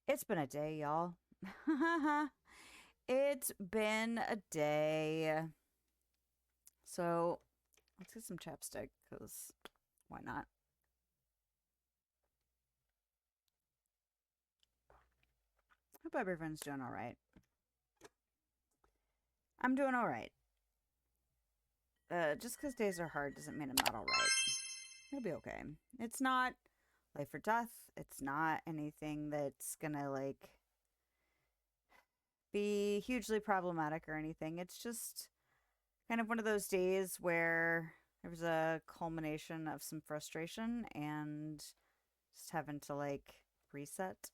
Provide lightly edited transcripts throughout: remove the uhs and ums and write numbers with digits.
It's been a day, y'all. It's been a day. So let's get some chapstick because why not? Hope everyone's doing all right. I'm doing all right. Just because days are hard doesn't mean I'm not all right. It'll be okay. It's not life or death. It's not anything that's gonna be hugely problematic or anything. It's just kind of one of those days where there was a culmination of some frustration and just having to reset,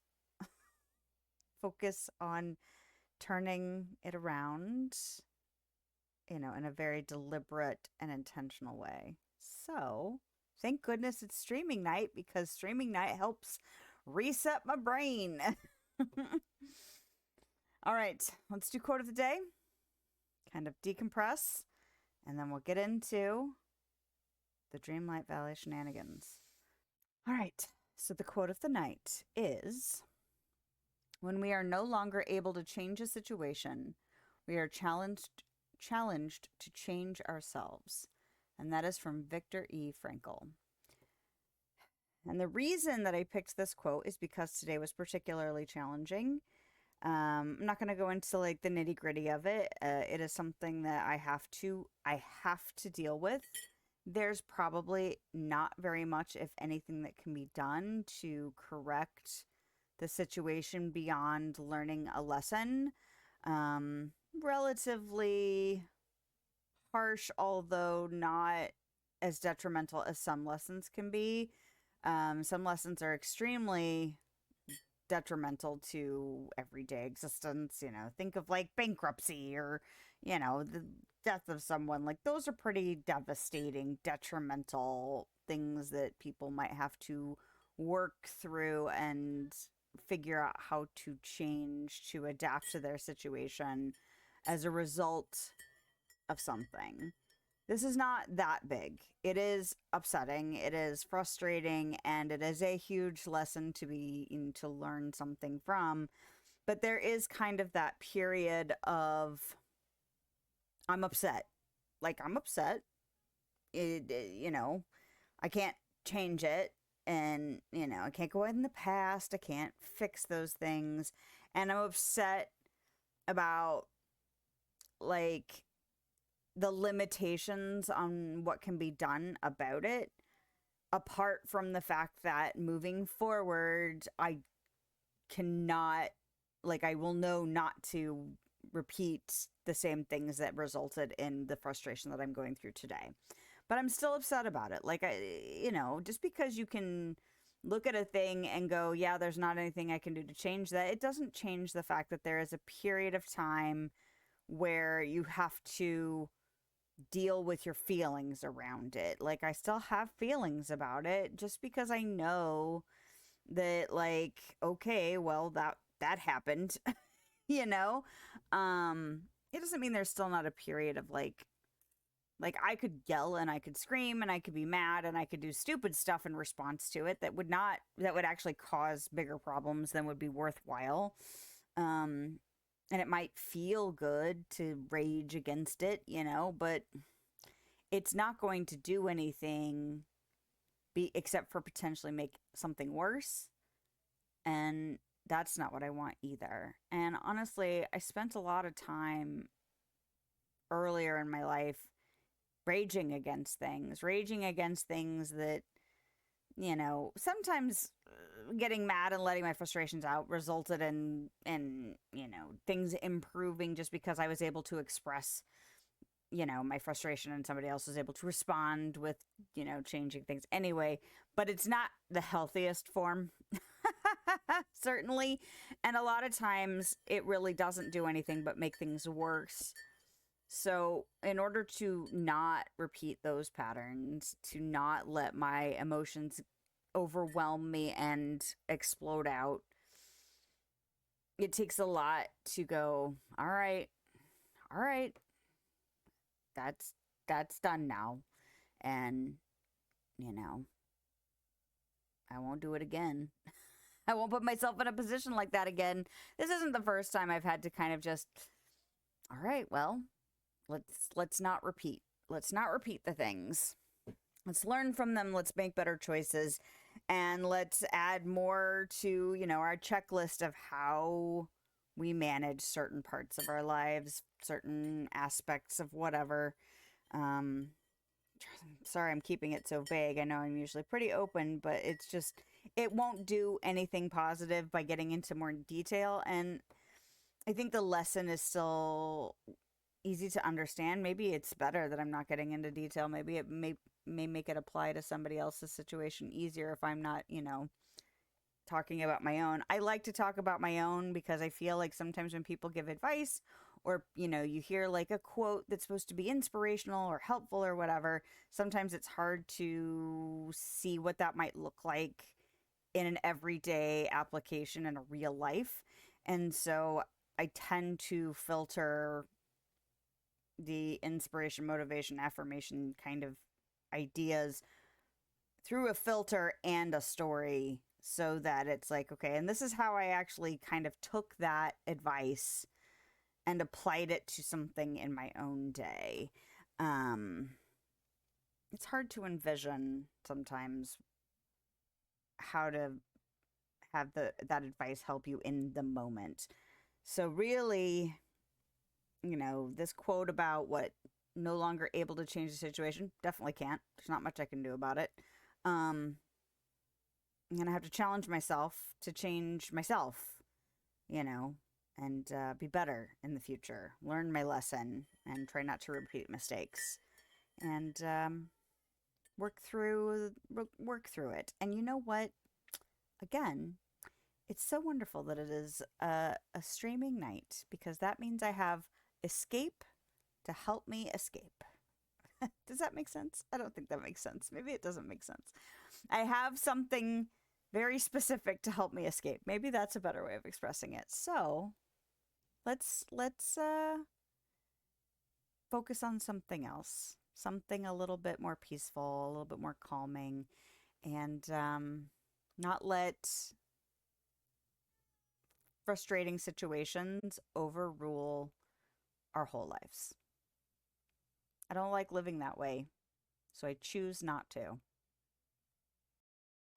focus on turning it around, in a very deliberate and intentional way. So, thank goodness it's streaming night because streaming night helps reset my brain. All right, let's do quote of the day, kind of decompress, and then we'll get into the Dreamlight Valley shenanigans. All right, so the quote of the night is: when we are no longer able to change a situation, we are challenged to change ourselves. And that is from Viktor E. Frankl. And the reason that I picked this quote is because today was particularly challenging. I'm not going to go into the nitty gritty of it. It is something that I have to deal with. There's probably not very much, if anything, that can be done to correct the situation beyond learning a lesson. Relatively harsh, although not as detrimental as some lessons can be. Some lessons are extremely detrimental to everyday existence. Think of bankruptcy or, the death of someone. Those are pretty devastating, detrimental things that people might have to work through and figure out how to change to adapt to their situation as a result of something. This is not that big. It is upsetting, it is frustrating, and it is a huge lesson to learn something from. But there is kind of that period of I'm upset. I'm upset. I can't change it, and I can't go in the past. I can't fix those things, and I'm upset about like the limitations on what can be done about it, apart from the fact that moving forward cannot I will know not to repeat the same things that resulted in the frustration that I'm going through today. But I'm still upset about it. Just because you can look at a thing and go, yeah, there's not anything I can do to change that, it doesn't change the fact that there is a period of time where you have to deal with your feelings around it. I still have feelings about it just because I know that okay, well that happened, you know. It doesn't mean there's still not a period of I could yell and I could scream and I could be mad and I could do stupid stuff in response to it that would actually cause bigger problems than would be worthwhile. And it might feel good to rage against it, but it's not going to do anything except for potentially make something worse. And that's not what I want either. And honestly, I spent a lot of time earlier in my life raging against things that, sometimes getting mad and letting my frustrations out resulted in things improving just because I was able to express my frustration, and somebody else was able to respond with changing things anyway. But it's not the healthiest form. Certainly. And a lot of times it really doesn't do anything but make things worse. So in order to not repeat those patterns, to not let my emotions overwhelm me and explode out, it takes a lot to go, all right, that's done now. And, I won't do it again. I won't put myself in a position like that again. This isn't the first time I've had to kind of just, all right, well, let's not repeat. Let's not repeat the things. Let's learn from them. Let's make better choices. And let's add more to, our checklist of how we manage certain parts of our lives, certain aspects of whatever. Um, Sorry, I'm keeping it so vague. I know I'm usually pretty open, but it's just, it won't do anything positive by getting into more detail. And I think the lesson is still easy to understand. Maybe it's better that I'm not getting into detail. Maybe it may make it apply to somebody else's situation easier if I'm not, talking about my own. I like to talk about my own because I feel like sometimes when people give advice or, you hear like a quote that's supposed to be inspirational or helpful or whatever, sometimes it's hard to see what that might look like in an everyday application in a real life. And so I tend to filter the inspiration, motivation, affirmation kind of ideas through a filter and a story so that it's like, okay, and this is how I actually kind of took that advice and applied it to something in my own day. It's hard to envision sometimes how to have that advice help you in the moment. So really, this quote about what no longer able to change the situation, definitely can't. There's not much I can do about it. I'm going to have to challenge myself to change myself, and be better in the future. Learn my lesson and try not to repeat mistakes. And work through it. And you know what? Again, it's so wonderful that it is a streaming night because that means I have escape to help me escape. Does that make sense? I don't think that makes sense. Maybe it doesn't make sense. I have something very specific to help me escape. Maybe that's a better way of expressing it. So let's focus on something else, something a little bit more peaceful, a little bit more calming, and not let frustrating situations overrule our whole lives. I don't like living that way, so I choose not to.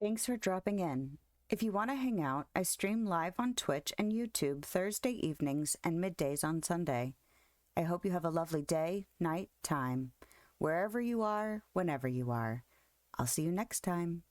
Thanks for dropping in. If you want to hang out, I stream live on Twitch and YouTube Thursday evenings and middays on Sunday. I hope you have a lovely day, night, time, wherever you are, whenever you are. I'll see you next time.